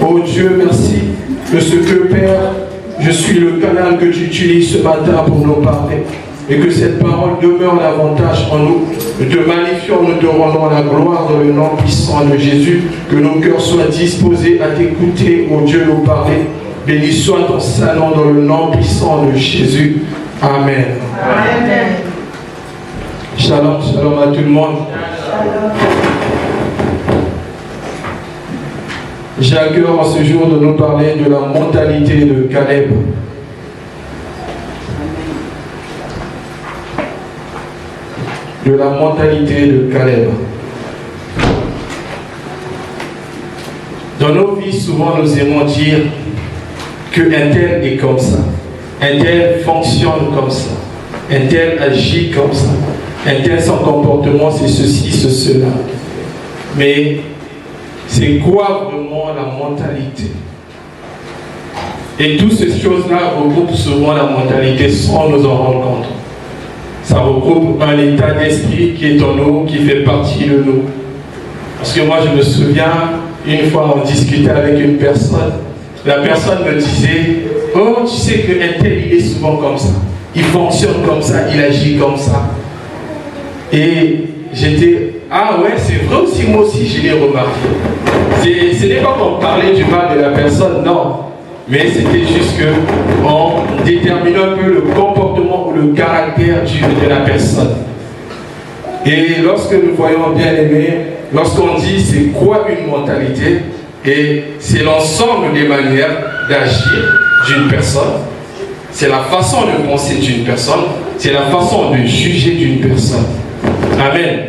Oh Dieu, merci de ce que, Père, je suis le canal que tu utilises ce matin pour nous parler. Et que cette parole demeure davantage en nous. Nous te magnifions, nous te rendons la gloire dans le nom puissant de Jésus. Que nos cœurs soient disposés à t'écouter, oh Dieu, nous parler. Béni soit ton Saint-Nom dans le nom puissant de Jésus. Amen. Amen. Shalom, shalom à tout le monde. J'ai à cœur en ce jour de nous parler de la mentalité de Caleb. De la mentalité de Caleb. Dans nos vies, souvent nous aimons dire qu'un tel est comme ça, un tel fonctionne comme ça, un tel agit comme ça, un tel son comportement c'est ceci, c'est cela. Mais c'est quoi vraiment la mentalité? Et toutes ces choses-là regroupent souvent la mentalité sans nous en rendre compte. Ça regroupe un état d'esprit qui est en nous, qui fait partie de nous. Parce que moi, je me souviens, une fois, on discutait avec une personne. La personne me disait, oh, tu sais qu'un tel, il est souvent comme ça. Il fonctionne comme ça, il agit comme ça. Et j'étais, ah ouais, c'est vrai aussi, moi aussi, je l'ai remarqué. Ce n'est pas qu'on parlait du mal de la personne, non. Mais c'était juste qu'on détermine un peu le comportement ou le caractère de la personne. Et lorsque nous voyons bien aimé, lorsqu'on dit c'est quoi une mentalité, et c'est l'ensemble des manières d'agir d'une personne, c'est la façon de penser d'une personne, c'est la façon de juger d'une personne. Amen.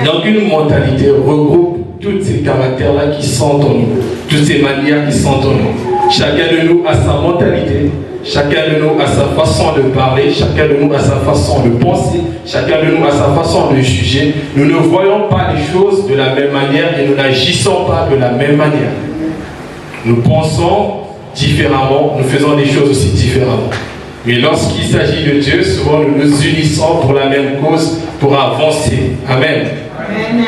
Donc une mentalité regroupe tous ces caractères-là qui sont en nous, toutes ces manières qui sont en nous. Chacun de nous a sa mentalité, chacun de nous a sa façon de parler, chacun de nous a sa façon de penser, chacun de nous a sa façon de juger. Nous ne voyons pas les choses de la même manière et nous n'agissons pas de la même manière. Nous pensons différemment, nous faisons des choses aussi différemment. Mais lorsqu'il s'agit de Dieu, souvent nous nous unissons pour la même cause, pour avancer. Amen. Amen.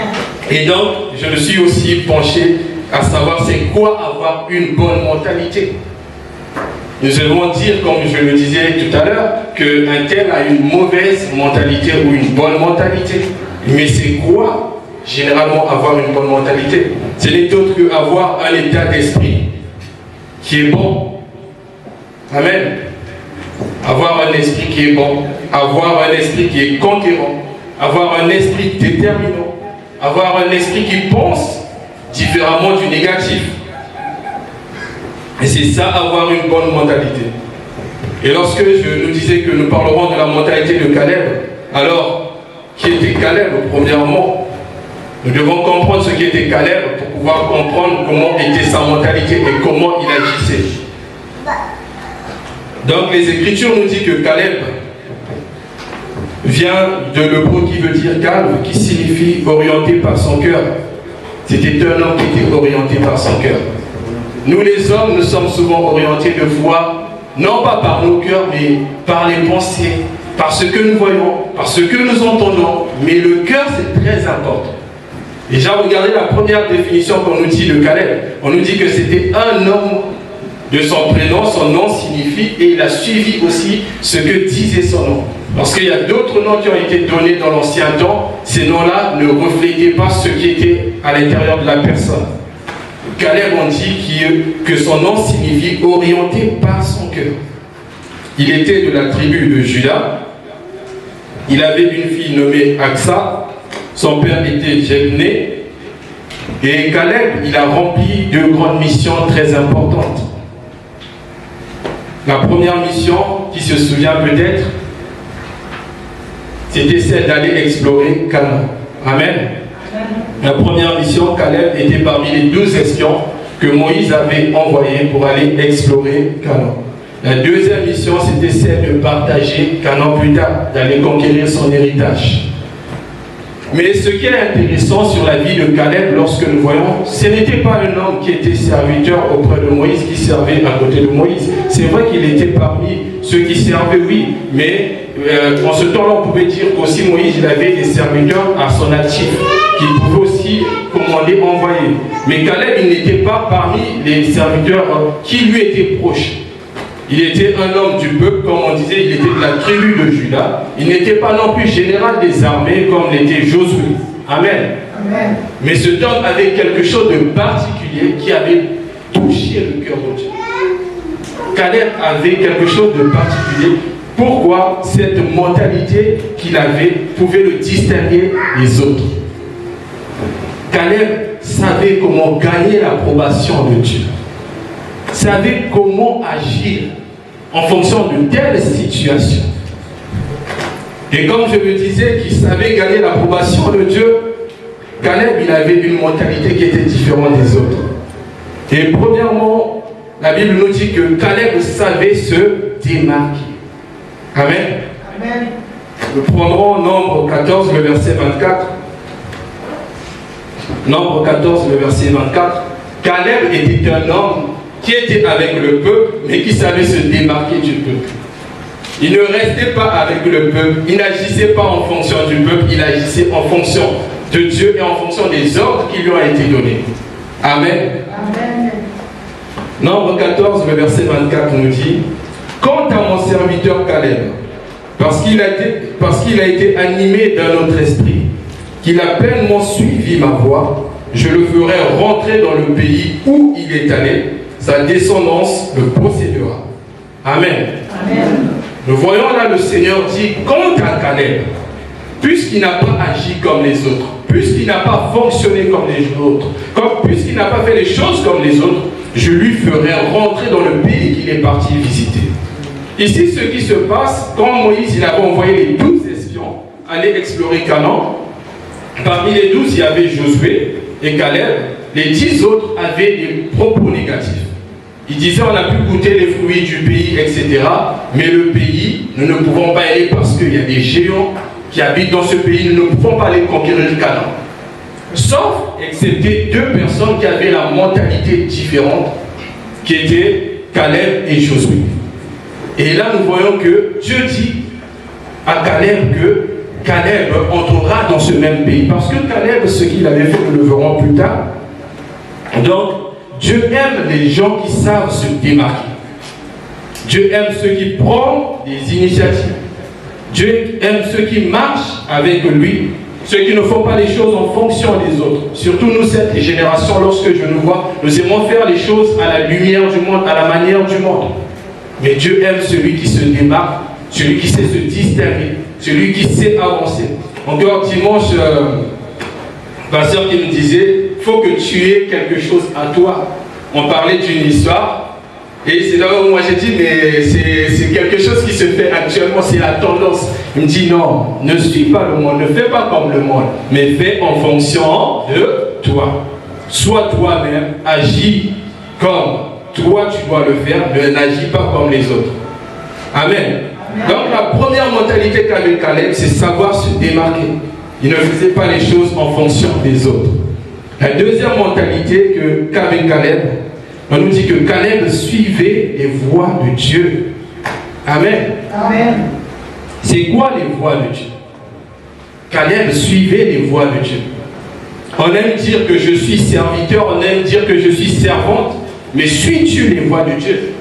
Et donc, je me suis aussi penché à savoir c'est quoi avoir une bonne mentalité. Nous allons dire, comme je le disais tout à l'heure, qu'un tel a une mauvaise mentalité ou une bonne mentalité. Mais c'est quoi, généralement, avoir une bonne mentalité? Ce n'est autre qu'avoir un état d'esprit qui est bon. Amen. Avoir un esprit qui est bon, avoir un esprit qui est conquérant, avoir un esprit déterminant, avoir un esprit qui pense différemment du négatif. Et c'est ça, avoir une bonne mentalité. Et lorsque je nous disais que nous parlerons de la mentalité de Caleb, alors, qui était Caleb, premièrement? Nous devons comprendre ce qu'était Caleb pour pouvoir comprendre comment était sa mentalité et comment il agissait. Donc les Écritures nous disent que Caleb vient de l'hébreu qui veut dire calme, qui signifie orienté par son cœur. C'était un homme qui était orienté par son cœur. Nous les hommes, nous sommes souvent orientés de foi, non pas par nos cœurs, mais par les pensées, par ce que nous voyons, par ce que nous entendons. Mais le cœur, c'est très important. Déjà, regardez la première définition qu'on nous dit de Caleb. On nous dit que c'était un homme de son prénom, son nom signifie, et il a suivi aussi ce que disait son nom. Parce qu'il y a d'autres noms qui ont été donnés dans l'ancien temps, ces noms-là ne reflétaient pas ce qui était à l'intérieur de la personne. Caleb, on dit que son nom signifie orienté par son cœur. Il était de la tribu de Juda. Il avait une fille nommée Aksa. Son père était Jebné. Et Caleb, il a rempli deux grandes missions très importantes. La première mission, qui se souvient peut-être, c'était celle d'aller explorer Canaan. Amen. La première mission, Caleb était parmi les 12 espions que Moïse avait envoyés pour aller explorer Canaan. La deuxième mission, c'était celle de partager Canaan plus tard, d'aller conquérir son héritage. Mais ce qui est intéressant sur la vie de Caleb, lorsque nous voyons, ce n'était pas un homme qui était serviteur auprès de Moïse, qui servait à côté de Moïse. C'est vrai qu'il était parmi ceux qui servaient, oui, mais en ce temps-là, on pouvait dire qu'aussi Moïse, il avait des serviteurs à son actif, qui pouvait aussi commander, envoyer. Mais Caleb, il n'était pas parmi les serviteurs qui lui étaient proches. Il était un homme du peuple, comme on disait, il était de la tribu de Juda. Il n'était pas non plus général des armées comme l'était Josué. Amen. Amen. Mais cet homme avait quelque chose de particulier qui avait touché le cœur de Dieu. Caleb avait quelque chose de particulier. Pourquoi cette mentalité qu'il avait pouvait le distinguer des autres? Caleb savait comment gagner l'approbation de Dieu. Savait comment agir en fonction de telle situation. Et comme je le disais, qu'il savait gagner l'approbation de Dieu, Caleb, il avait une mentalité qui était différente des autres. Et premièrement, la Bible nous dit que Caleb savait se démarquer. Amen. Amen. Nous prendrons Nombre 14, le verset 24. Nombre 14, le verset 24. Caleb était un homme qui était avec le peuple, mais qui savait se démarquer du peuple. Il ne restait pas avec le peuple, il n'agissait pas en fonction du peuple, il agissait en fonction de Dieu et en fonction des ordres qui lui ont été donnés. Amen. Amen. Nombre 14, le verset 24 nous dit: quant à mon serviteur Caleb, parce qu'il a été animé d'un autre esprit, qu'il a pleinement suivi ma voie, je le ferai rentrer dans le pays où il est allé, sa descendance le possédera. Amen. Amen. Nous voyons là le Seigneur dit, quant à Caleb, puisqu'il n'a pas agi comme les autres, puisqu'il n'a pas fonctionné comme les autres, puisqu'il n'a pas fait les choses comme les autres, je lui ferai rentrer dans le pays qu'il est parti visiter. Ici, ce qui se passe, quand Moïse il avait envoyé les 12 espions aller explorer Canaan, parmi les 12, il y avait Josué et Caleb. Les 10 autres avaient des propos négatifs. Ils disaient, on a pu goûter les fruits du pays, etc. Mais le pays, nous ne pouvons pas y aller parce qu'il y a des géants qui habitent dans ce pays. Nous ne pouvons pas aller conquérir le Canaan. Sauf, excepté 2 personnes qui avaient la mentalité différente, qui étaient Caleb et Josué. Et là, nous voyons que Dieu dit à Caleb que Caleb entrera dans ce même pays. Parce que Caleb, ce qu'il avait fait, nous le verrons plus tard. Donc, Dieu aime les gens qui savent se démarquer. Dieu aime ceux qui prennent des initiatives. Dieu aime ceux qui marchent avec lui, ceux qui ne font pas les choses en fonction des autres. Surtout nous, cette génération, lorsque je nous vois, nous aimons faire les choses à la lumière du monde, à la manière du monde. Mais Dieu aime celui qui se démarque, celui qui sait se distinguer, celui qui sait avancer. Encore dimanche, ma soeur qui me disait, il faut que tu aies quelque chose à toi. On parlait d'une histoire, et c'est là où moi j'ai dit, mais c'est quelque chose qui se fait actuellement, c'est la tendance. Il me dit, non, ne suis pas le monde, ne fais pas comme le monde, mais fais en fonction de toi. Sois toi-même, agis comme toi tu dois le faire, mais n'agis pas comme les autres. Amen. Donc la première mentalité qu'avait Caleb, c'est savoir se démarquer. Il ne faisait pas les choses en fonction des autres. La deuxième mentalité qu'avait Caleb, on nous dit que Caleb suivait les voies de Dieu. Amen. Amen. C'est quoi les voies de Dieu? Caleb suivait les voies de Dieu. On aime dire que je suis serviteur, on aime dire que je suis servante, mais suis-tu les voies de Dieu?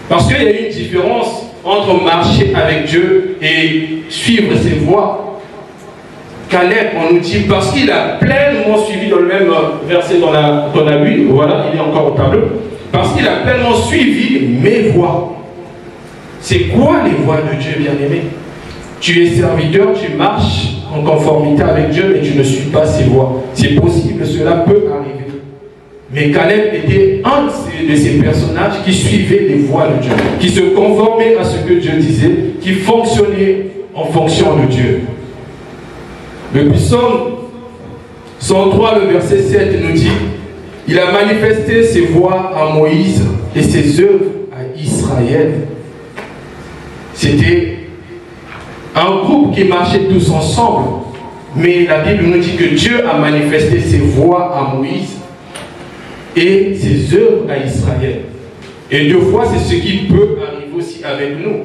Parce qu'il y a une différence entre marcher avec Dieu et suivre ses voies. Caleb, on nous dit, parce qu'il a pleinement suivi, dans le même verset qu'on a lu, voilà, il est encore au tableau, parce qu'il a pleinement suivi mes voies. C'est quoi les voies de Dieu, bien-aimé? Tu es serviteur, tu marches en conformité avec Dieu, mais tu ne suis pas ses voies. C'est possible, cela peut arriver. Mais Caleb était un de ces personnages qui suivaient les voies de Dieu, qui se conformaient à ce que Dieu disait, qui fonctionnaient en fonction de Dieu. Le psaume 103, le verset 7 nous dit, il a manifesté ses voies à Moïse et ses œuvres à Israël. C'était un groupe qui marchait tous ensemble, mais la Bible nous dit que Dieu a manifesté ses voies à Moïse et ses œuvres à Israël. Et 2 fois, c'est ce qui peut arriver aussi avec nous.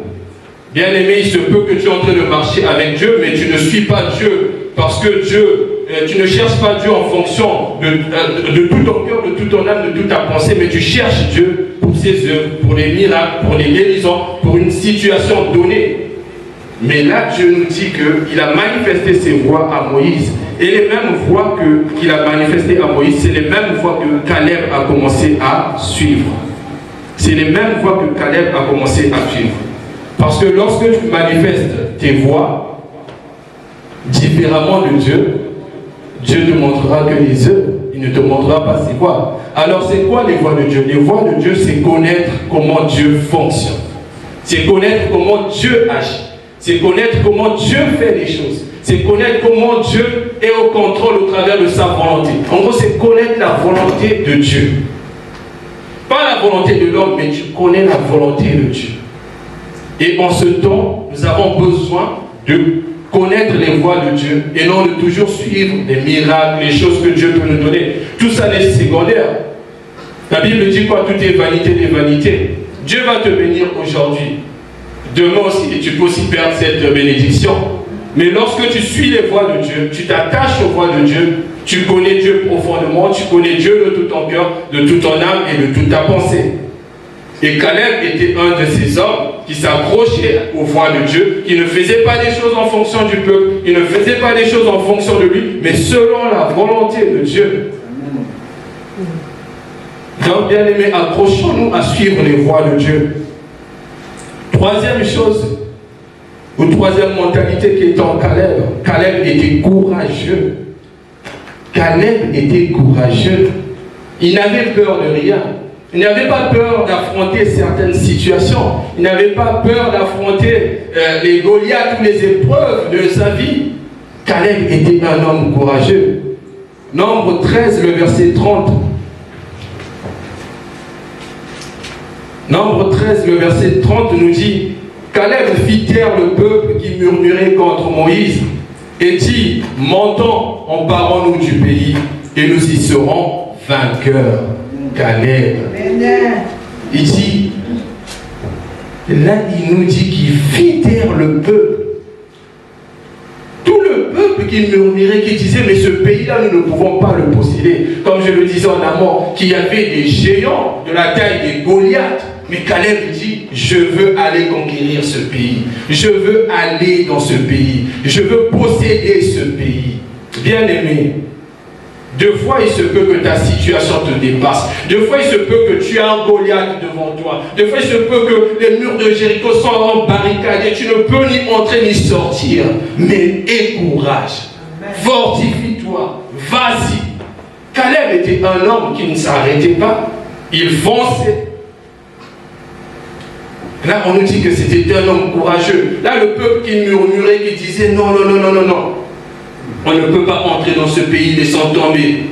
Bien aimé, il se peut que tu es en train de marcher avec Dieu, mais tu ne suis pas Dieu, parce que Dieu tu ne cherches pas Dieu en fonction de tout ton cœur, de toute ton âme, de toute ta pensée, mais tu cherches Dieu pour ses œuvres, pour les miracles, pour les guérisons, pour une situation donnée. Mais là, Dieu nous dit qu'il a manifesté ses voies à Moïse. Et les mêmes voies qu'il a manifestées à Moïse, c'est les mêmes voies que Caleb a commencé à suivre. C'est les mêmes voies que Caleb a commencé à suivre. Parce que lorsque tu manifestes tes voies différemment de Dieu, Dieu te montrera que les œuvres, il ne te montrera pas ses voies. Alors c'est quoi les voies de Dieu? Les voies de Dieu, c'est connaître comment Dieu fonctionne. C'est connaître comment Dieu agit. C'est connaître comment Dieu fait les choses. C'est connaître comment Dieu est au contrôle au travers de sa volonté. En gros, c'est connaître la volonté de Dieu. Pas la volonté de l'homme, mais tu connais la volonté de Dieu. Et en ce temps, nous avons besoin de connaître les voies de Dieu et non de toujours suivre les miracles, les choses que Dieu peut nous donner. Tout ça n'est secondaire. La Bible dit quoi? Tout est vanité des vanités. Dieu va te bénir aujourd'hui. Demain aussi, tu peux aussi perdre cette bénédiction. Mais lorsque tu suis les voies de Dieu, tu t'attaches aux voies de Dieu, tu connais Dieu profondément, tu connais Dieu de tout ton cœur, de toute ton âme et de toute ta pensée. Et Caleb était un de ces hommes qui s'accrochait aux voies de Dieu, qui ne faisait pas des choses en fonction du peuple, il ne faisait pas des choses en fonction de lui, mais selon la volonté de Dieu. Donc, bien aimés, accrochons-nous à suivre les voies de Dieu. Troisième chose, ou troisième mentalité qui est en Caleb. Caleb était courageux. Caleb était courageux. Il n'avait peur de rien. Il n'avait pas peur d'affronter certaines situations. Il n'avait pas peur d'affronter les Goliaths ou les épreuves de sa vie. Caleb était un homme courageux. Nombre 13, le verset 30. Nombre 13, le verset 30 nous dit: Caleb fit taire le peuple qui murmurait contre Moïse et dit: montons, emparons-nous du pays et nous y serons vainqueurs. Caleb. Il dit, là il nous dit qu'il fit taire le peuple. Tout le peuple qui murmurait, qui disait: mais ce pays-là, nous ne pouvons pas le posséder. Comme je le disais en amont, qu'il y avait des géants de la taille des Goliaths. Mais Caleb dit: je veux aller conquérir ce pays. Je veux aller dans ce pays. Je veux posséder ce pays. Bien-aimé, deux fois il se peut que ta situation te dépasse. Deux fois il se peut que tu aies un Goliath devant toi. Deux fois il se peut que les murs de Jéricho soient en barricade et tu ne peux ni entrer ni sortir. Mais aie courage. Fortifie-toi. Vas-y. Caleb était un homme qui ne s'arrêtait pas. Il fonçait. Là, on nous dit que c'était un homme courageux. Là, le peuple qui murmurait, qui disait: non, non, non, non, non, non. On ne peut pas entrer dans ce pays, laissant tomber.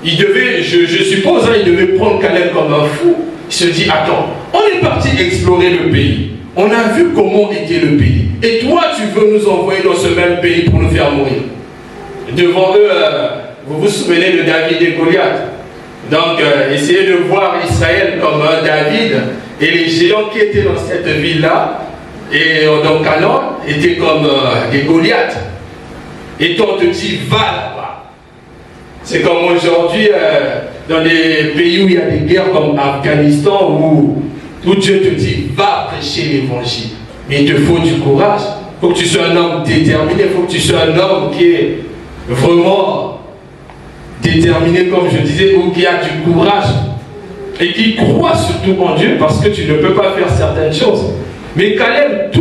Il devait, je suppose, il devait prendre Caleb comme un fou. Il se dit: attends, on est parti explorer le pays. On a vu comment était le pays. Et toi, tu veux nous envoyer dans ce même pays pour nous faire mourir. Devant eux, vous vous souvenez de David et Goliath. Donc, essayez de voir Israël comme un David. Et les géants qui étaient dans cette ville-là, et dans Canaan, étaient comme des Goliaths. Et toi, on te dit: va là-bas. C'est comme aujourd'hui, dans des pays où il y a des guerres comme Afghanistan, où Dieu te dit: va prêcher l'évangile. Mais il te faut du courage. Il faut que tu sois un homme déterminé. Il faut que tu sois un homme qui est vraiment déterminé, comme je disais, ou qui a du courage. Et qui croit surtout en Dieu, parce que tu ne peux pas faire certaines choses. Mais Caleb,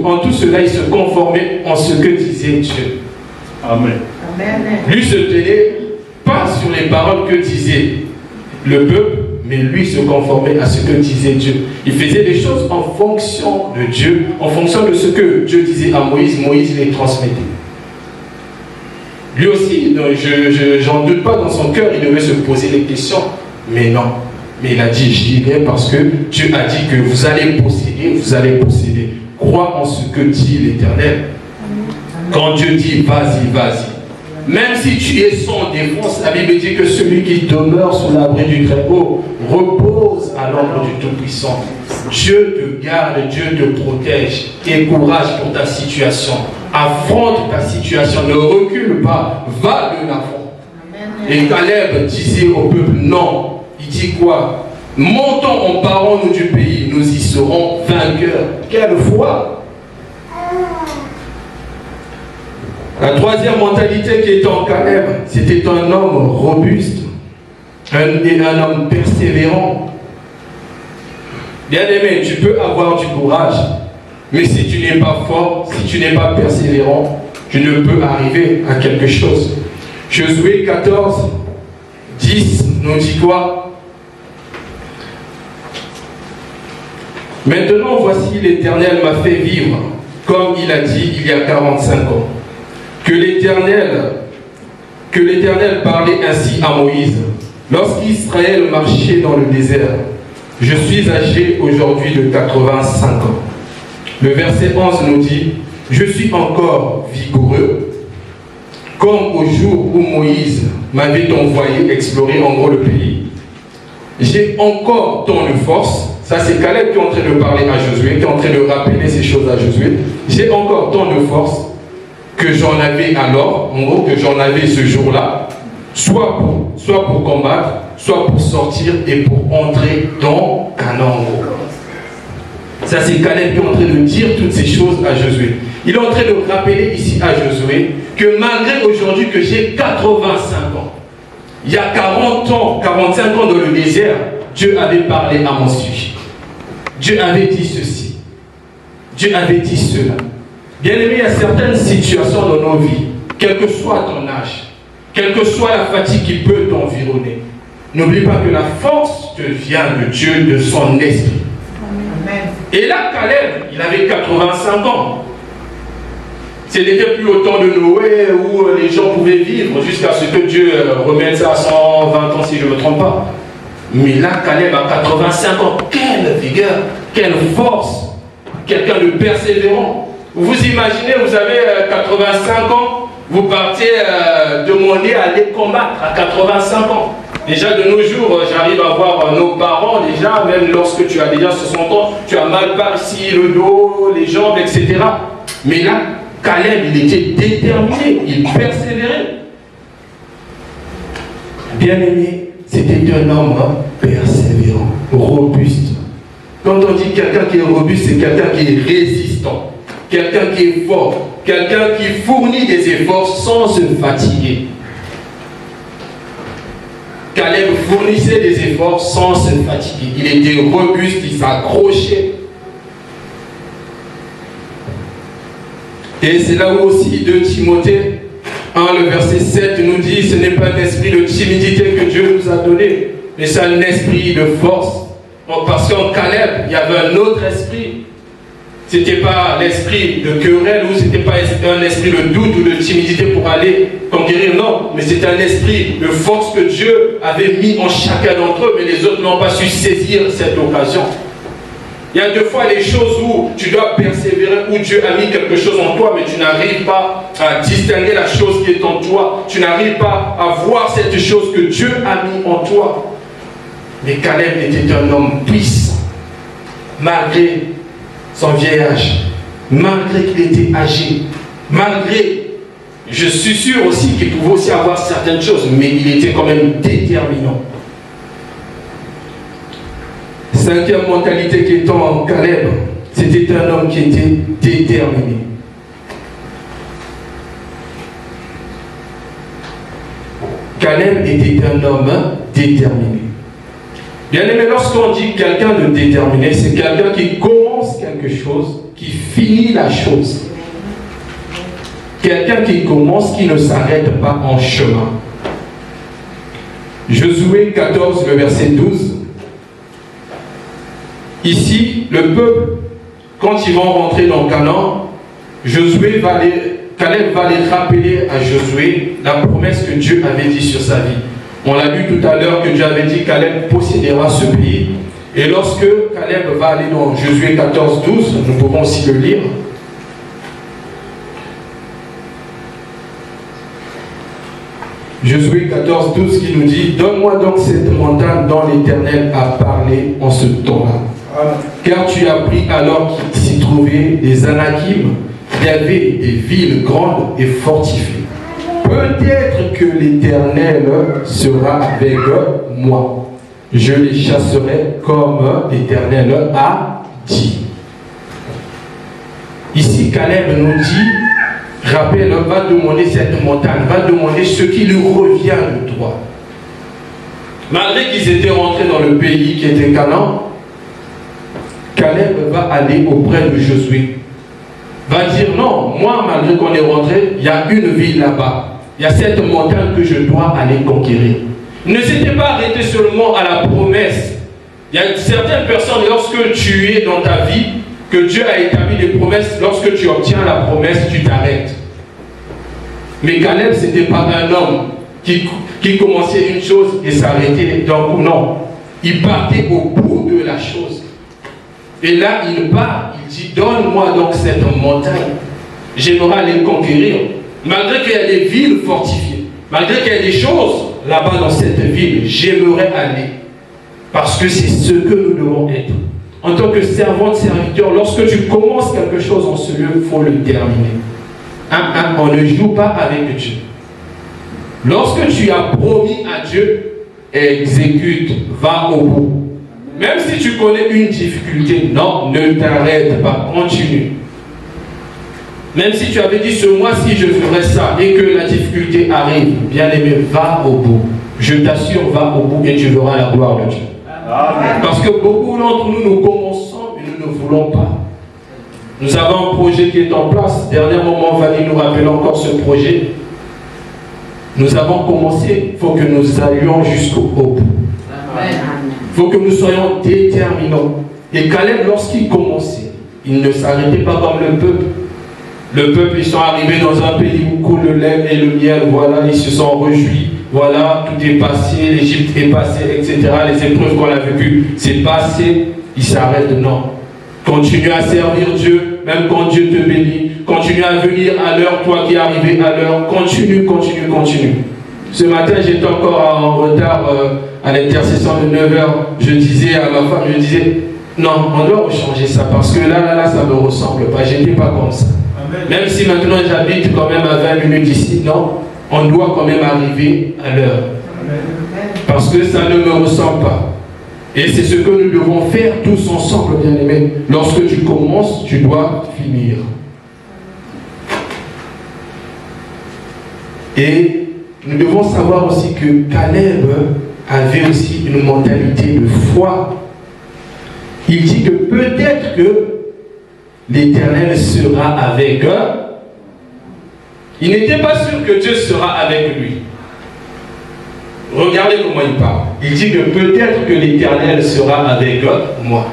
en tout cela, il se conformait en ce que disait Dieu. Amen. Lui se tenait pas sur les paroles que disait le peuple, mais lui se conformait à ce que disait Dieu. Il faisait des choses en fonction de Dieu, en fonction de ce que Dieu disait à Moïse. Moïse les transmettait. Lui aussi, j'en doute pas, dans son cœur, il devait se poser des questions. Mais non. Mais il a dit: j'irai parce que Dieu a dit que vous allez posséder, vous allez posséder. Crois en ce que dit l'Éternel. Quand Dieu dit: vas-y, vas-y. Même si tu es sans défense, la Bible dit que celui qui demeure sous l'abri du Très-Haut repose à l'ombre du Tout-Puissant. Dieu te garde, Dieu te protège. Aie courage pour ta situation. affronte ta situation, ne recule pas, va de l'avant. Et Caleb disait au peuple, non. Il dit quoi? Montons, emparons-nous du pays, nous y serons vainqueurs. Quelle foi! La troisième mentalité qui était en Caleb, c'était un homme robuste, un homme persévérant. Bien aimé, tu peux avoir du courage, mais si tu n'es pas fort, si tu n'es pas persévérant, tu ne peux arriver à quelque chose. Josué 14, 10 nous dit quoi? Maintenant, voici l'Éternel m'a fait vivre, comme il a dit il y a 45 ans. Que l'Éternel parlait ainsi à Moïse, lorsqu'Israël marchait dans le désert. Je suis âgé aujourd'hui de 85 ans. Le verset 11 nous dit, je suis encore vigoureux, comme au jour où Moïse m'avait envoyé explorer en gros le pays. J'ai encore tant de force. Ça, c'est Caleb qui est en train de parler à Josué, qui est en train de rappeler ces choses à Josué. J'ai encore tant de force que j'en avais alors, en gros, que j'en avais ce jour-là, soit pour combattre, soit pour sortir et pour entrer dans Canaan, en gros. Ça, c'est Caleb qui est en train de dire toutes ces choses à Josué. Il est en train de rappeler ici à Josué que malgré aujourd'hui que j'ai 85 ans, il y a 40 ans, 45 ans dans le désert, Dieu avait parlé à mon sujet. Dieu avait dit ceci. Dieu avait dit cela. Bien aimé, il y a certaines situations dans nos vies, quel que soit ton âge, quelle que soit la fatigue qui peut t'environner, n'oublie pas que la force te vient de Dieu, de son esprit. Amen. Et là, Caleb, il avait 85 ans. Ce n'était plus au temps de Noé où les gens pouvaient vivre jusqu'à ce que Dieu remette ça à 120 ans, si je ne me trompe pas. Mais là, Caleb a 85 ans. Quelle vigueur, quelle force, quelqu'un de persévérant. Vous imaginez, vous avez 85 ans, vous partez demander à aller combattre à 85 ans. Déjà de nos jours, j'arrive à voir nos parents déjà, même lorsque tu as déjà 60 ans, tu as mal par ici, le dos, les jambes, etc. Mais là, Caleb, il était déterminé, il persévérait. Bien aimé, c'était un homme persévérant, robuste. Quand on dit quelqu'un qui est robuste, c'est quelqu'un qui est résistant, quelqu'un qui est fort, quelqu'un qui fournit des efforts sans se fatiguer. Caleb fournissait des efforts sans se fatiguer. Il était robuste, il s'accrochait. Et c'est là où aussi 2 Timothée 1, le verset 7 nous dit, ce n'est pas un esprit de timidité que Dieu nous a donné, mais c'est un esprit de force. Parce qu'en Caleb, il y avait un autre esprit. Ce n'était pas l'esprit de querelle ou ce n'était pas un esprit de doute ou de timidité pour aller conquérir, non. Mais c'était un esprit de force que Dieu avait mis en chacun d'entre eux, mais les autres n'ont pas su saisir cette occasion. Il y a deux fois les choses où tu dois persévérer, où Dieu a mis quelque chose en toi, mais tu n'arrives pas à distinguer la chose qui est en toi. Tu n'arrives pas à voir cette chose que Dieu a mis en toi. Mais Caleb était un homme puissant, malgré son vieil âge, malgré qu'il était âgé, malgré, je suis sûr aussi qu'il pouvait aussi avoir certaines choses, mais il était quand même déterminant. 5e mentalité qui était en Caleb, c'était un homme qui était déterminé. Caleb était un homme déterminé. Bien aimé, lorsqu'on dit quelqu'un de déterminé, c'est quelqu'un qui commence quelque chose, qui finit la chose. Quelqu'un qui commence, qui ne s'arrête pas en chemin. Josué 14, le verset 12. Ici, le peuple, quand ils vont rentrer dans Canaan, Caleb va les rappeler à Josué la promesse que Dieu avait dit sur sa vie. On l'a lu tout à l'heure que Dieu avait dit que Caleb possédera ce pays. Et lorsque Caleb va aller dans Josué 14, 12, nous pouvons aussi le lire. Josué 14, 12 qui nous dit « Donne-moi donc cette montagne dont l'Éternel a parlé en ce temps-là. Car tu as pris alors qu'il s'y trouvait des Anakim, il y avait des villes grandes et fortifiées. Peut-être que l'Éternel sera avec moi. Je les chasserai comme l'Éternel a dit. Ici, Caleb nous dit, rappelle, va demander cette montagne, va demander ce qui lui revient de droit. Malgré qu'ils étaient rentrés dans le pays qui était Canaan, Caleb va aller auprès de Josué. Va dire non, moi malgré qu'on est rentré, il y a une ville là-bas. Il y a cette montagne que je dois aller conquérir. Ne s'était pas arrêté seulement à la promesse. Il y a certaines personnes, lorsque tu es dans ta vie, que Dieu a établi des promesses, lorsque tu obtiens la promesse, tu t'arrêtes. Mais Caleb, ce n'était pas un homme qui commençait une chose et s'arrêtait d'un coup, non. Il partait au bout de la chose. Et là, il part, il dit, donne-moi donc cette montagne. J'aimerais aller conquérir. Malgré qu'il y a des villes fortifiées, malgré qu'il y a des choses là-bas dans cette ville, j'aimerais aller. Parce que c'est ce que nous devons être. En tant que servant de serviteur, lorsque tu commences quelque chose en ce lieu, il faut le terminer. On ne joue pas avec Dieu. Lorsque tu as promis à Dieu, exécute, va au bout. Même si tu connais une difficulté, non, ne t'arrête pas, continue. Même si tu avais dit ce mois-ci je ferai ça et que la difficulté arrive, bien aimé, va au bout. Je t'assure, va au bout et tu verras la gloire de Dieu. Amen. Parce que beaucoup d'entre nous, nous commençons et nous ne voulons pas. Nous avons un projet qui est en place. Dernier moment, Vanny nous rappelle encore ce projet. Nous avons commencé, il faut que nous allions jusqu'au bout. Il faut que nous soyons déterminants. Et Caleb, lorsqu'il commençait, il ne s'arrêtait pas comme le peuple. Le peuple, ils sont arrivés dans un pays où coule le lait et le miel. Voilà, ils se sont réjouis. Voilà, tout est passé, l'Égypte est passée, etc. Les épreuves qu'on a vécues, c'est passé. Ils s'arrêtent, non. Continue à servir Dieu, même quand Dieu te bénit. Continue à venir à l'heure, toi qui es arrivé à l'heure. Continue. Ce matin, j'étais encore en retard à l'intercession de 9h. Je disais à ma femme, non, on doit changer ça parce que là, ça ne me ressemble pas. Je n'étais pas comme ça. Amen. Même si maintenant j'habite quand même à 20 minutes d'ici, non, on doit quand même arriver à l'heure. Parce que ça ne me ressemble pas. Et c'est ce que nous devons faire tous ensemble, bien-aimés. Lorsque tu commences, tu dois finir. Et nous devons savoir aussi que Caleb avait aussi une mentalité de foi. Il dit que peut-être que l'Éternel sera avec eux. Il n'était pas sûr que Dieu sera avec lui. Regardez comment il parle. Il dit que peut-être que l'Éternel sera avec moi.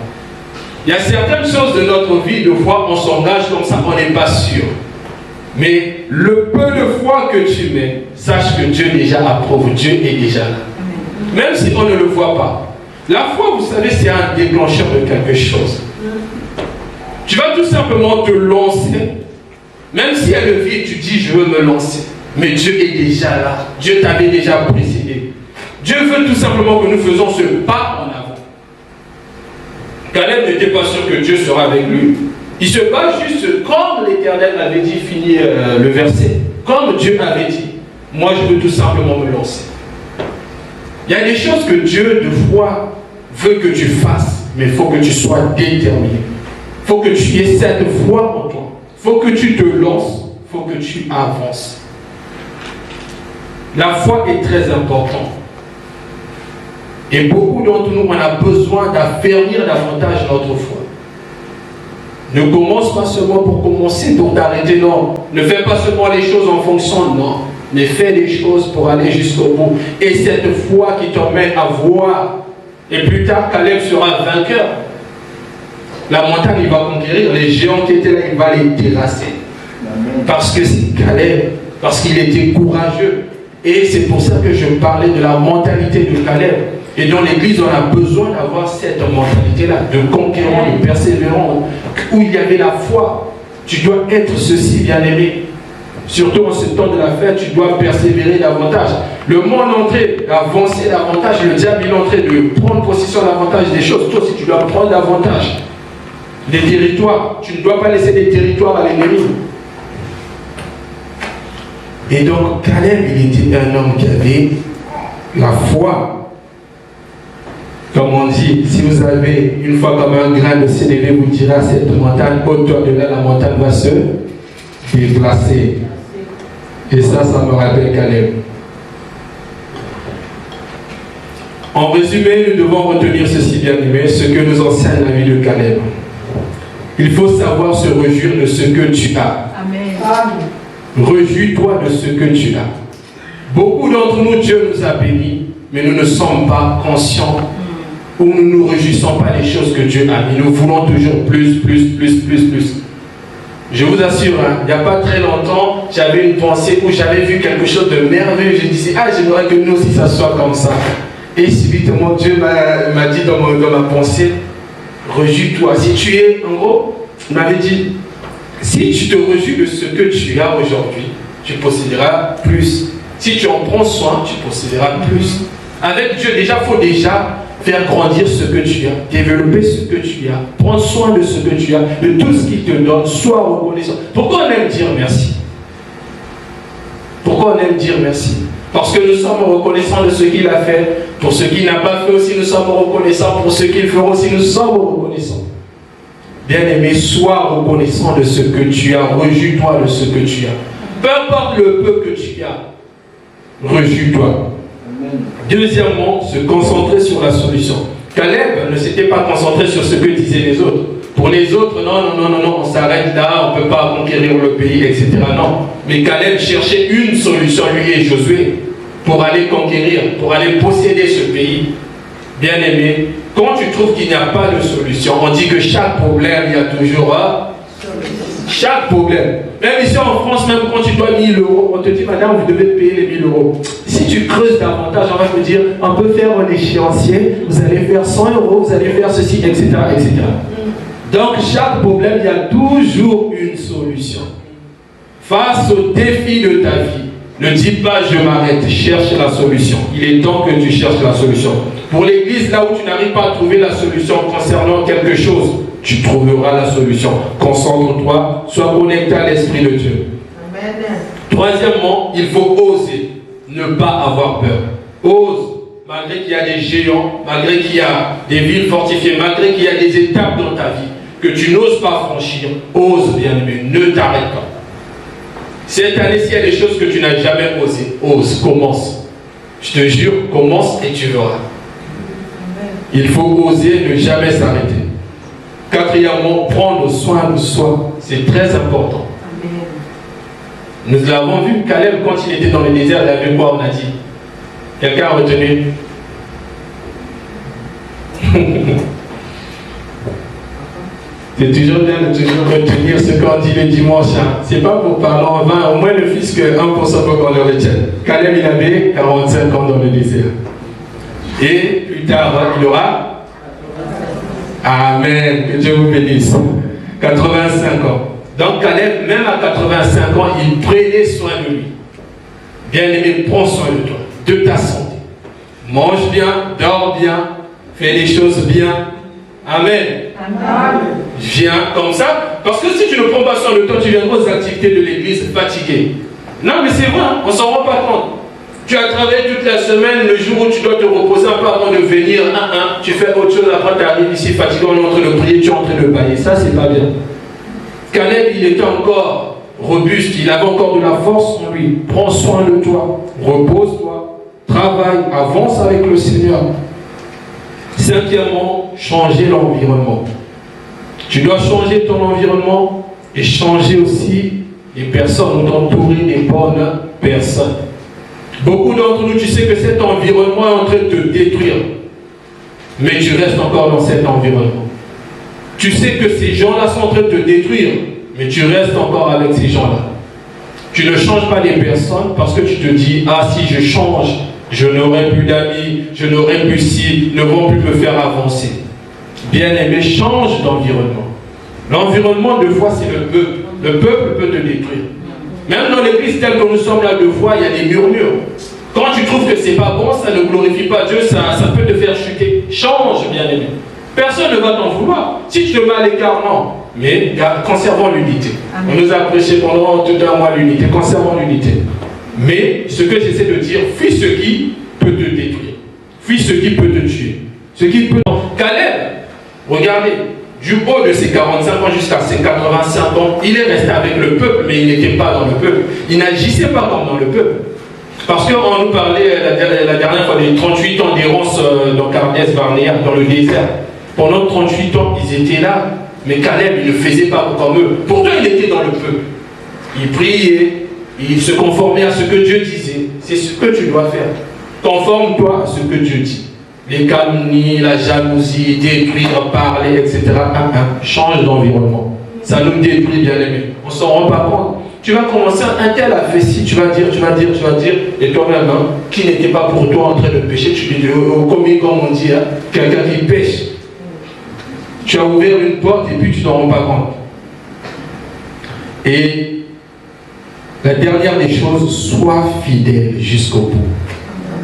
Il y a certaines choses de notre vie, de foi, on s'engage comme ça, on n'est pas sûr. Mais le peu de foi que tu mets, sache que Dieu déjà approuve, Dieu est déjà là. Même si on ne le voit pas. La foi, vous savez, c'est un déclencheur de quelque chose. Tu vas tout simplement te lancer. Même si elle le vit, tu dis je veux me lancer. Mais Dieu est déjà là. Dieu t'avait déjà précédé. Dieu veut tout simplement que nous faisons ce pas en avant. Caleb n'était pas sûr que Dieu sera avec lui. Il se bat juste comme l'Éternel avait dit, fini le verset. Comme Dieu avait dit. Moi je veux tout simplement me lancer. Il y a des choses que Dieu de foi veut que tu fasses. Mais il faut que tu sois déterminé. Il faut que tu aies cette foi en toi. Il faut que tu te lances. Il faut que tu avances. La foi est très importante. Et beaucoup d'entre nous, on a besoin d'affermir davantage notre foi. Ne commence pas seulement pour commencer, pour t'arrêter, non. Ne fais pas seulement les choses en fonction, non. Mais fais les choses pour aller jusqu'au bout. Et cette foi qui t'emmène à voir. Et plus tard, Caleb sera vainqueur. La montagne, il va conquérir. Les géants qui étaient là, il va les terrasser. Parce que c'est Caleb. Parce qu'il était courageux. Et c'est pour ça que je parlais de la mentalité de Caleb. Et dans l'église, on a besoin d'avoir cette mentalité-là, de conquérant, de persévérant, où il y avait la foi. Tu dois être ceci, bien-aimé. Surtout en ce temps de la fête, tu dois persévérer davantage. Le monde est en train d'avancer davantage, le diable est en train de prendre possession davantage des choses. Toi aussi, tu dois prendre davantage des territoires. Tu ne dois pas laisser des territoires à l'ennemi. Et donc, Caleb, il était un homme qui avait la foi. Comme on dit, si vous avez une foi comme un grain de sénévé, vous direz à cette montagne, ôte-toi de là, la montagne va se déplacer. Et ça me rappelle Caleb. En résumé, nous devons retenir ceci, bien aimé, ce que nous enseigne la vie de Caleb. Il faut savoir se réjouir de ce que tu as. Amen. Réjouis-toi de ce que tu as. Beaucoup d'entre nous, Dieu nous a bénis, mais nous ne sommes pas conscients ou nous ne nous réjouissons pas des choses que Dieu a mis. Nous voulons toujours plus. Je vous assure, il n'y a pas très longtemps, j'avais une pensée où j'avais vu quelque chose de merveilleux. Je disais, j'aimerais que nous aussi ça soit comme ça. Et subitement, Dieu m'a dit dans ma pensée, réjouis-toi. Si tu es, en gros, il m'avait dit, si tu te réjouis de ce que tu as aujourd'hui, tu posséderas plus. Si tu en prends soin, tu posséderas plus. Avec Dieu, il faut faire grandir ce que tu as, développer ce que tu as, prendre soin de ce que tu as, de tout ce qu'il te donne, sois reconnaissant. Pourquoi on aime dire merci? Pourquoi on aime dire merci? Parce que nous sommes reconnaissants de ce qu'il a fait. Pour ce qu'il n'a pas fait aussi, nous sommes reconnaissants. Pour ce qu'il fera aussi, nous sommes reconnaissants. Bien-aimé, sois reconnaissant de ce que tu as. Réjouis-toi de ce que tu as. Peu importe le peu que tu as, réjouis-toi. Deuxièmement, se concentrer sur la solution. Caleb ne s'était pas concentré sur ce que disaient les autres. Pour les autres, non, on s'arrête là, on ne peut pas conquérir le pays, etc. Non. Mais Caleb cherchait une solution, lui et Josué, pour aller conquérir, pour aller posséder ce pays. Bien-aimé, quand tu trouves qu'il n'y a pas de solution, on dit que chaque problème, il y a toujours chaque problème. Même ici en France, même quand tu dois 1000 euros, on te dit, madame, vous devez payer les 1000 euros. Si tu creuses davantage, on va te dire, on peut faire un échéancier, vous allez faire 100 euros, vous allez faire ceci, etc. etc. Donc, chaque problème, il y a toujours une solution. Face au défi de ta vie, ne dis pas je m'arrête, cherche la solution. Il est temps que tu cherches la solution. Pour l'église, là où tu n'arrives pas à trouver la solution concernant quelque chose, tu trouveras la solution. Concentre-toi, sois connecté à l'Esprit de Dieu. Amen. Troisièmement, il faut oser, ne pas avoir peur. Ose, malgré qu'il y a des géants, malgré qu'il y a des villes fortifiées, malgré qu'il y a des étapes dans ta vie que tu n'oses pas franchir, ose, bien-aimé, ne t'arrête pas. Cette année, s'il y a des choses que tu n'as jamais osé, ose, commence. Je te jure, commence et tu verras. Il faut oser ne jamais s'arrêter. Quatrièmement, prendre soin de soi. C'est très important. Amen. Nous l'avons vu, Caleb, quand il était dans le désert, il avait quoi, on a dit? Quelqu'un a retenu? C'est toujours bien de toujours retenir ce qu'on dit le dimanche. Hein. C'est pas pour parler en vain, au moins le fils que 1% pour qu'on le retienne. Caleb, il avait 45 ans dans le désert. Et plus tard, il aura Amen, que Dieu vous bénisse. 85 ans. Donc Caleb, même à 85 ans, il prenait soin de lui. Bien-aimé, prends soin de toi, de ta santé. Mange bien, dors bien, fais les choses bien. Amen. Amen. Viens comme ça, parce que si tu ne prends pas soin de toi, tu viendras aux activités de l'église fatigué. Non, mais c'est vrai, on ne s'en rend pas compte. Tu as travaillé toute la semaine, le jour où tu dois te reposer un peu avant de venir, tu fais autre chose, après tu arrives ici fatigué, on est en train de prier, tu es en train de bailler. Ça, c'est pas bien. Caleb, il était encore robuste, il avait encore de la force en lui. Prends soin de toi, repose-toi, travaille, avance avec le Seigneur. Cinquièmement, changer l'environnement. Tu dois changer ton environnement et changer aussi les personnes, t'entourer des bonnes personnes. Beaucoup d'entre nous, tu sais que cet environnement est en train de te détruire. Mais tu restes encore dans cet environnement. Tu sais que ces gens-là sont en train de te détruire, mais tu restes encore avec ces gens-là. Tu ne changes pas les personnes parce que tu te dis, si je change, je n'aurai plus d'amis, je n'aurai plus ci, ne vont plus me faire avancer. Bien-aimé, change d'environnement. L'environnement, deux fois, c'est le peuple. Le peuple peut te détruire. Même dans l'église telle que nous sommes là, deux fois, il y a des murmures. Quand tu trouves que c'est pas bon, ça ne glorifie pas Dieu, ça peut te faire chuter. Change, bien-aimé. Personne ne va t'en vouloir. Si tu te mets à l'écart, non. Mais conservons l'unité. On nous a prêché pendant tout un mois l'unité. Conservons l'unité. Mais ce que j'essaie de dire, fuis ce qui peut te détruire. Fuis ce qui peut te tuer. Ce qui peut... Caleb, regardez, du haut de ses 45 ans jusqu'à ses 85 ans, il est resté avec le peuple, mais il n'était pas dans le peuple. Il n'agissait pas comme dans le peuple. Parce qu'on nous parlait la dernière fois des 38 ans d'errance dans Cardès Barnéa, dans le désert. Pendant 38 ans, ils étaient là, mais Caleb, il ne faisait pas comme eux. Pourtant, il était dans le peuple. Il priait, il se conformait à ce que Dieu disait. C'est ce que tu dois faire. Conforme-toi à ce que Dieu dit. Les calomnies, la jalousie, détruire, parler, etc. Change d'environnement. Ça nous détruit, bien aimé. On ne s'en rend pas compte. Tu vas commencer, un tel a fait ci, tu vas dire, et toi-même, qui n'était pas pour toi en train de pécher, tu dis, comme on dit, quelqu'un qui pêche. Tu as ouvert une porte et puis tu ne t'en rends pas compte. Et la dernière des choses, sois fidèle jusqu'au bout.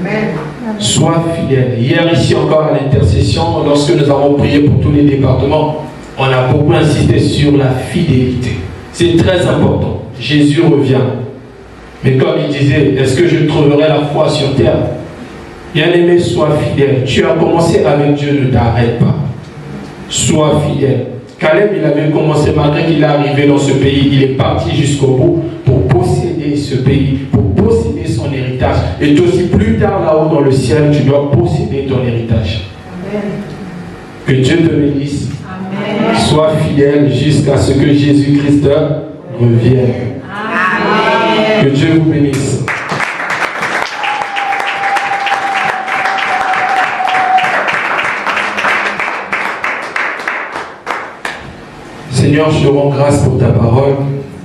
Amen. Sois fidèle. Hier, ici encore à l'intercession, lorsque nous avons prié pour tous les départements, on a beaucoup insisté sur la fidélité. C'est très important. Jésus revient. Mais comme il disait, est-ce que je trouverai la foi sur terre? Bien-aimé, sois fidèle. Tu as commencé avec Dieu, ne t'arrête pas. Sois fidèle. Caleb, il avait commencé, malgré qu'il est arrivé dans ce pays, il est parti jusqu'au bout pour posséder ce pays, pour posséder son héritage. Et toi aussi, plus tard là-haut dans le ciel, tu dois posséder ton héritage. Amen. Que Dieu te bénisse. Amen. Sois fidèle jusqu'à ce que Jésus-Christ revienne. Amen. Que Dieu vous bénisse. Seigneur, je te rends grâce pour ta parole.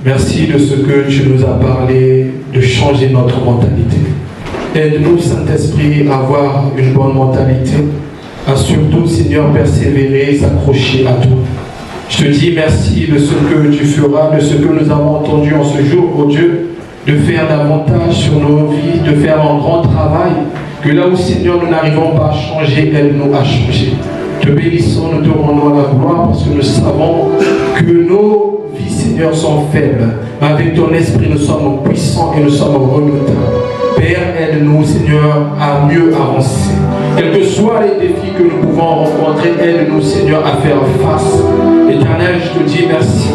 Merci de ce que tu nous as parlé, de changer notre mentalité. Aide-nous, Saint-Esprit, à avoir une bonne mentalité, à surtout, Seigneur, persévérer, s'accrocher à toi. Je te dis merci de ce que tu feras, de ce que nous avons entendu en ce jour, oh Dieu, de faire davantage sur nos vies, de faire un grand travail, que là où, Seigneur, nous n'arrivons pas à changer, aide-nous à changer. Te bénissons, nous te rendons la gloire parce que nous savons que nos vies, Seigneur, sont faibles. Avec ton esprit, nous sommes puissants et nous sommes redoutables. Père, aide-nous, Seigneur, à mieux avancer. Quels que soient les défis que nous pouvons rencontrer, aide-nous, Seigneur, à faire face. Éternel, je te dis merci.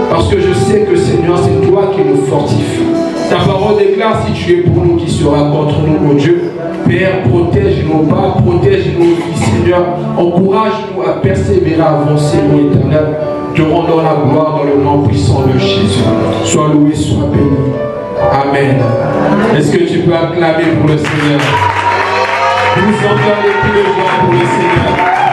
Parce que je sais que, Seigneur, c'est toi qui nous fortifie. Ta parole déclare, si tu es pour nous, qui sera contre nous, ô Dieu. Père, protège nos pas, protège nos vies, Seigneur. Encourage-nous à persévérer, à avancer, ô Éternel. Te rendons la gloire dans le nom puissant de Jésus. Sois loué, sois béni. Amen. Est-ce que tu peux acclamer pour le Seigneur? Vous entendez plus de joie pour le Seigneur?